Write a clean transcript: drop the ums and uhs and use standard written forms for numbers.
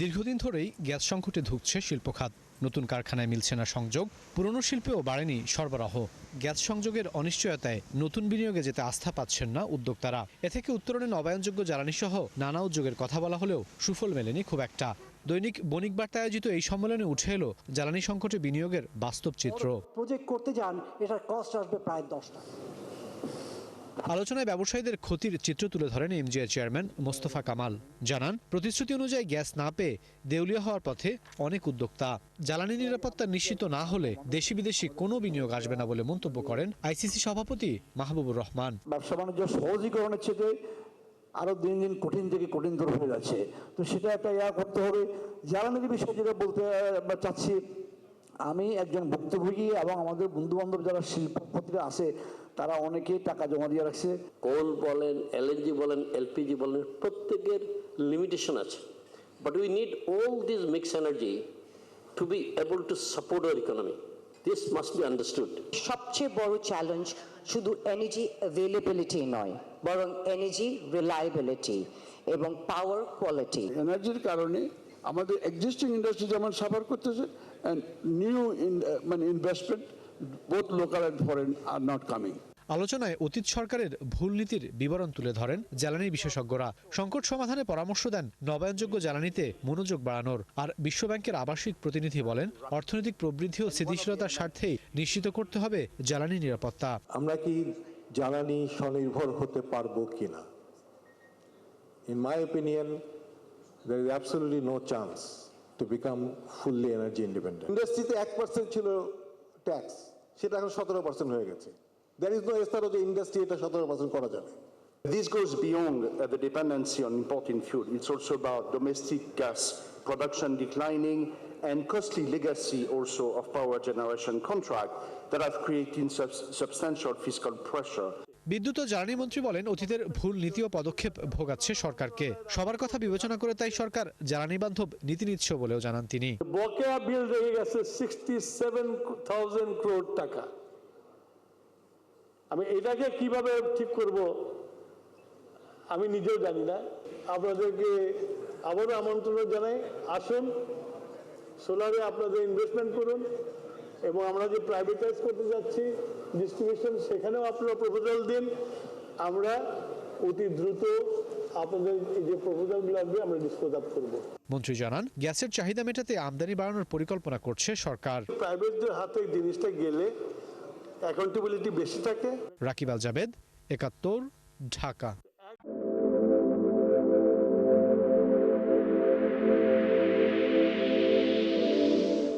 দীর্ঘদিন ধরেই গ্যাস সংকটে ধুঁকছে শিল্প খাত। নতুন কারখানায় মিলছে না সংযোগ, পুরনো শিল্পেও বাড়েনি সরবরাহ। গ্যাস সংযোগের অনিশ্চয়তায় নতুন বিনিয়োগে যেতে আস্থা পাচ্ছেন না উদ্যোক্তারা। এ থেকে উত্তরণে নবায়নযোগ্য জ্বালানি সহ নানা উদ্যোগের কথা বলা হলেও সুফল মেলেনি খুব একটা। দৈনিক বণিক বার্তা আয়োজিত এই সম্মেলনে উঠে এলো জ্বালানি সংকটে বিনিয়োগের বাস্তব চিত্র। প্রজেক্ট করতে যান, এটার কস্ট আসবে প্রায় 10 টাকা। আলোচনায় ব্যবসায়ীদের ক্ষতির চিত্র তুলে ধরেন এমজিআই চেয়ারম্যান মোস্তফা কামাল। জানান, প্রতিশ্রুতি অনুযায়ী গ্যাস না পেয়ে দেউলিয়া হওয়ার পথে অনেক উদ্যোক্তা। জ্বালানি নিরাপত্তা নিশ্চিত না হলে দেশি বিদেশি কোনো বিনিয়োগ আসবে না বলে মন্তব্য করেন আইসিসি সভাপতি মাহবুবুর রহমান। ব্যবসা বাণিজ্য সহজীকরণের চেয়ে আরো দিন দিন কঠিন থেকে কঠিনতর হয়ে যাচ্ছে, তো সেটা একটা করতে হবে। জ্বালানির বিষয়ে যেটা বলতে চাচ্ছি, আমি একজন ভুক্তভোগী এবং আমাদের বন্ধু বান্ধব যারা শিল্পপতিরা আছে তারা অনেকেই টাকা জমা দিয়ে রাখছে। কোল বলেন, এলএনজি বলেন, এলপিজি বলেন, প্রত্যেকের লিমিটেশন আছে। But we need all this mix energy to be able to support our economy. This must be understood. সবচেয়ে বড় চ্যালেঞ্জ শুধু এনার্জি অ্যাভেলেবিলিটি নয়, বরং এনার্জি রিলায়েবিলিটি এবং পাওয়ার কোয়ালিটি। এনার্জির কারণে আমাদের এক্সিস্টিং ইন্ডাস্ট্রি যেমন সাফার করতেছে, and new investment, both local and foreign, are not coming. আলোচনায় অতীত সরকারের ভুল নীতির বিবরণ তুলে ধরেন জ্বালানি বিশেষজ্ঞরা। সংকট সমাধানে পরামর্শ দেন নবায়নযোগ্য জ্বালানিতে মনোযোগ বাড়ানোর। আর বিশ্বব্যাংকের আবাসিক প্রতিনিধি বলেন, অর্থনৈতিক প্রবৃদ্ধি ও স্থিতিশীলতার স্বার্থেই নিশ্চিত করতে হবে জ্বালানি নিরাপত্তা। আমরা কি জ্বালানি স্বনির্ভর হতে পারবো কিনা? In my opinion, there is absolutely no chance to become fully energy independent. ইন্ডাস্ট্রিতে 1% ছিল ট্যাক্স, সেটা এখন 17% হয়ে গেছে। There is no estaro যে ইন্ডাস্ট্রি এটা 17% করা যাবে। This goes beyond the dependency on importing fuel. It's also about domestic gas production declining and costly legacy also of power generation contract that have created substantial fiscal pressure. বিদ্যুৎ ও জ্বালানি মন্ত্রী বলেন, অতীতের ভুল নীতি ও পদক্ষেপ ভোগাচ্ছে সরকারকে। সবার কথা বিবেচনা করে তাই সরকার জ্বালানি বান্ধব নীতি নিচ্ছে বলেও জানান তিনি। বকেয়া বিল রয়ে গেছে 67,000 crore টাকা। আমি এটাকে কিভাবে ঠিক করব আমি নিজেও জানি না। আপনাদেরকে আবারও আমন্ত্রণ জানাই, আসুন সোলারে আপনাদের ইনভেস্টমেন্ট করুন, এবং আমরা যে প্রাইভেটাইজ করতে যাচ্ছি ডিস্ট্রিবিউশন, সেখানেও আপনারা প্রপোজাল দিন। আমরা অতি দ্রুত আপনাদের এই যে প্রপোজালগুলো আসবে আমরা ডিসপোজ আপ করব। মন্ত্রী জানান, গ্যাসের চাহিদা মেটাতে আমদানি বাড়ানোর পরিকল্পনা করছে সরকার। প্রাইভেটদের হাতে জিনিসটা গেলে অ্যাকাউন্টেবিলিটি বেশি থাকে। রাকিব আল জাবেদ, ৭১, ঢাকা।